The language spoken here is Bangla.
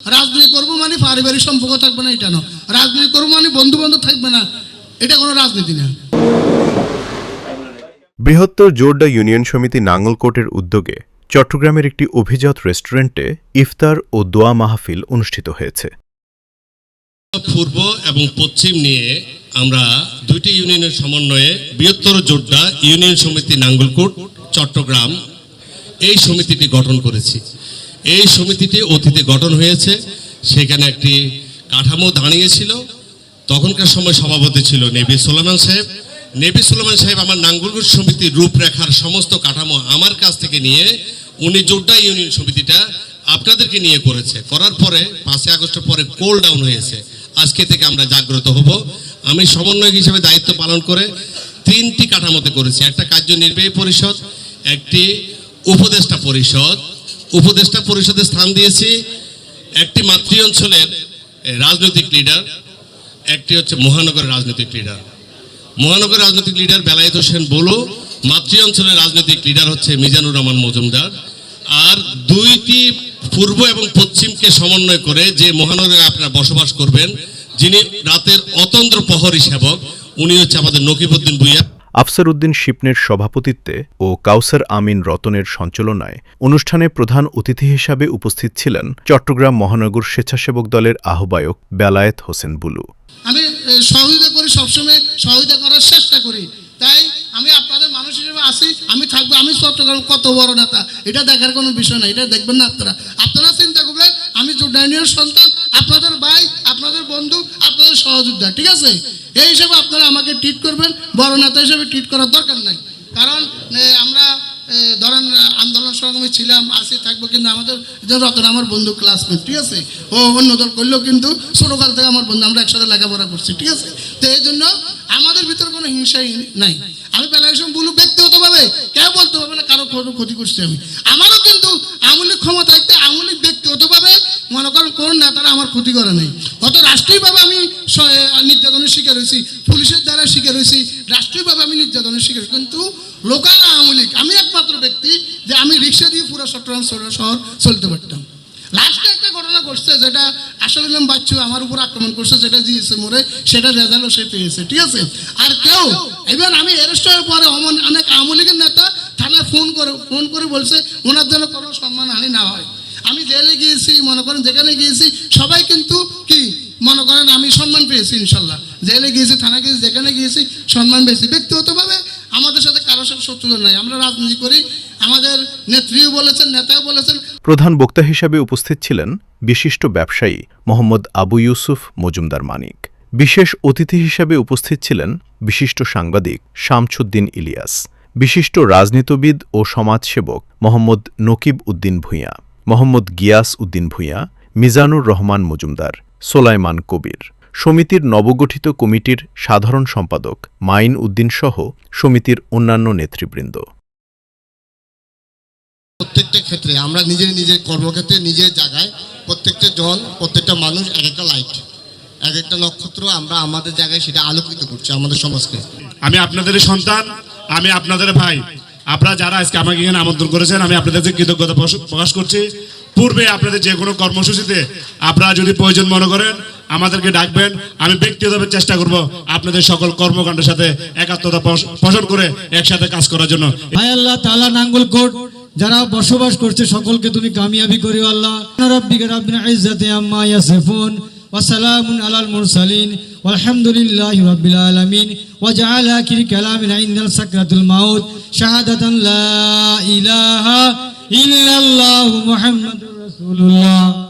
রাজনীতি করবো মানে পারিবারিক সম্পর্ক থাকবে না, এটা না। রাজনীতি করবো মানে বন্ধু বান্ধব থাকবে না, এটা কোনো রাজনীতি না। বৃহত্তর জোরডা ইউনিয়ন সমিতি নাঙ্গলকোটের উদ্যোগে চট্টগ্রামের একটি অভিজাত রেস্টুরেন্টে ইফতার ও দোয়া মাহফিল অনুষ্ঠিত হয়েছে। পূর্ব এবং পশ্চিম নিয়ে আমরা দুইটি ইউনিয়নের সমন্বয়ে বৃহত্তর জোরডা ইউনিয়ন সমিতি নাঙ্গলকোট চট্টগ্রাম এই সমিতিটি গঠন করেছি। এই সমিতিটি অতীতে গঠন হয়েছে, সেখানে একটি কাঠামো দাঁড়িয়েছিল। তখনকার সময় সভাপতি ছিল নেবি সুলাইমান সাহেব। নেবি সুলাইমান সাহেব আমার নাঙ্গলকোট সমিতির রূপরেখার সমস্ত কাঠামো আমার কাছ থেকে নিয়ে উনি জোরডা ইউনিয়ন সমিতিটা আপনাদেরকে নিয়ে করার পরে 5 আগস্টের পরে কোল ডাউন হয়েছে। আজকে থেকে আমরা জাগ্রত হব। আমি সমন্বয়ক হিসেবে দায়িত্ব পালন করে 3টি কাঠামোতে করেছি। একটা কার্যনির্বাহী পরিষদ, একটি উপদেষ্টা পরিষদ। উপদেষ্টা পরিষদে স্থান দিয়েছি একটি মাতৃ অঞ্চলের রাজনৈতিক লিডার, একটি হচ্ছে মহানগরের রাজনৈতিক লিডার। মহানগর রাজনৈতিক লিডার বেলায়েত হোসেন বলু, মাতৃ অঞ্চলের রাজনৈতিক লিডার হচ্ছে মিজানুর রহমান মজুমদার। আর 2টি পূর্ব এবং পশ্চিমকে সমন্বয় করে যে মহানগরে আপনারা বসবাস করবেন, যিনি রাতের অতন্দ্র প্রহরী সেবক, উনি হচ্ছে আমাদের নকিবউদ্দিন ভূঁইয়া। আফসার উদ্দিন শিপনের সভাপতিত্বে ও কাউসার আমিন রতনের সঞ্চালনায় অনুষ্ঠানে প্রধান অতিথি হিসাবে উপস্থিত ছিলেন চট্টগ্রাম মহানগর স্বেচ্ছাসেবক দলের আহ্বায়ক বেলায়েত হোসেন বুলু। আমি সহযোগিতা করি, সবসময় সহযোগিতা করার চেষ্টা করি, তাই আমি আপনাদের মানুষ হিসেবে আসি, আমি থাকবো। আমি চট্টগ্রাম কত বড় নেতা এটা দেখার কোনো বিষয় না, এটা দেখবেন না আপনারা। আপনারা চিন্তা করবেন আমি জোরডা ইউনিয়নের সন্তান, আপনাদের ভাই, আপনাদের বন্ধু, আপনাদের সহযোদ্ধা, ঠিক আছে? এই হিসাবে আপনারা আমাকে ট্রিট করবেন, বড় নেতা হিসেবে ট্রিট করার দরকার নাই। কারণ আমরা ধরেন আন্দোলন সংগ্রামী ছিলাম, আসি, থাকবো, কিন্তু আমাদের রতন আমার বন্ধু, ক্লাসমেট, ঠিক আছে? ও অন্য দল করলেও কিন্তু ছোটকাল থেকে আমার বন্ধু, আমরা একসাথে লেখাপড়া করছি, ঠিক আছে? তো এই জন্য আমাদের ভিতরে কোনো হিংসাই নাই। আমি বেলায়েত বলু ব্যক্তিগতভাবে কেউ বলতে পারবে না কারো কোনো ক্ষতি করছি আমি। আমারও কিন্তু আমূলিক ক্ষমতা থাকতে আমূলিক ব্যক্তিগতভাবে মনে করেন কোন নেতারা আমার ক্ষতি করে নাই। অত রাষ্ট্রীয়ভাবে আমি নির্যাতনের শিকার হয়েছি, পুলিশের দ্বারা শিকার হয়েছি, রাষ্ট্রীয়ভাবে আমি নির্যাতনের শিকার হয়েছি, কিন্তু লোকাল আওয়ামী লীগ আমি একমাত্র ব্যক্তি যে আমি রিক্সা দিয়ে পুরো চট্টগ্রাম শহর চলতে পারতাম। লাস্টে একটা ঘটনা ঘটছে, যেটা আসলে বাচ্চু আমার উপর আক্রমণ করছে, যেটা দিয়েছে মোড়ে, সেটা রেজাল্টও সে পেয়েছে, ঠিক আছে? আর কেউ এবার আমি অ্যারেস্ট হওয়ার পরে অনেক আওয়ামী লীগের নেতা থানায় ফোন করে বলছে ওনার জন্য কোনো সম্মানহানি না হয়। আমি জেলে গিয়েছি, মনে করেন যেখানে গিয়েছি সবাই কিন্তু কি মনে করেন আমি সম্মান পেয়েছি, ইনশাল্লাহ। জেলে গিয়েছি, থানা গিয়েছি, যেখানে গিয়েছি সম্মান পেয়েছি। ব্যক্তিগতভাবে আমাদের সাথে কারোর সাথে শত্রুতা নাই, আমরা রাজনীতি করি। আমাদের নেত্রীও বলেছেন, নেতাও বলেছেন। প্রধান বক্তা হিসাবে উপস্থিত ছিলেন বিশিষ্ট ব্যবসায়ী মোহাম্মদ আবু ইউসুফ মজুমদার মানিক। বিশেষ অতিথি হিসাবে উপস্থিত ছিলেন বিশিষ্ট সাংবাদিক শামছুদ্দিন ইলিয়াস, বিশিষ্ট রাজনীতিবিদ ও সমাজসেবক মোহাম্মদ নকিব উদ্দিন ভূঁইয়া, মোহাম্মদ গিয়াস উদ্দিন ভূঁইয়া, মিজানুর রহমান মজুমদার, সোলাইমান কবির, সমিতির নবগঠিত কমিটির সাধারণ সম্পাদক মাইন উদ্দিন সহ সমিতির অন্যান্য নেতৃবৃন্দ। প্রত্যেকটা ক্ষেত্রে আমরা নিজের কর্মক্ষেত্রে নিজের জায়গায় প্রত্যেকটা জন, প্রত্যেকটা মানুষ এক একটা লাইট, এক একটা নক্ষত্র, আমরা আমাদের জায়গায় সেটা আলোকিত করছি আমাদের সমাজকে। আমি আপনাদের সন্তান, আমি আপনাদের ভাই। আপনারা যারা আজকে আমাকে এখানে আমন্ত্রণ করেছেন, আমি আপনাদের কৃতজ্ঞতা প্রকাশ করছি। পূর্বে আপনাদের যে কোনো কর্মসূচিতে আপনারা যদি প্রয়োজন মনে করেন আমাদেরকে ডাকবেন। আমি ব্যক্তিগতভাবে চেষ্টা করব আপনাদের সকল কর্মকাণ্ডের সাথে একাত্মতা পোষণ করে একসাথে কাজ করার জন্য। হায় আল্লাহ তাআলা নাঙ্গলকোট যারা বসবাস করছে সকলকে তুমি কামিয়াবি করিও আল্লাহ। রাব্বিকা রাব্বিল ইজ্জাতি আম্মা ইয়াসিফুন ওয়া সালামুন আলাল মুরসালিন ওয়ালহামদুলিল্লাহি রাব্বিল আলামিন ওয়া জাআলা আখির কালামিনা ইন্দাল সাকরাতুল মাউত শাহাদাতান লা ইলাহা ইল্লাল্লাহু মুহাম্মাদুর রাসূলুল্লাহ।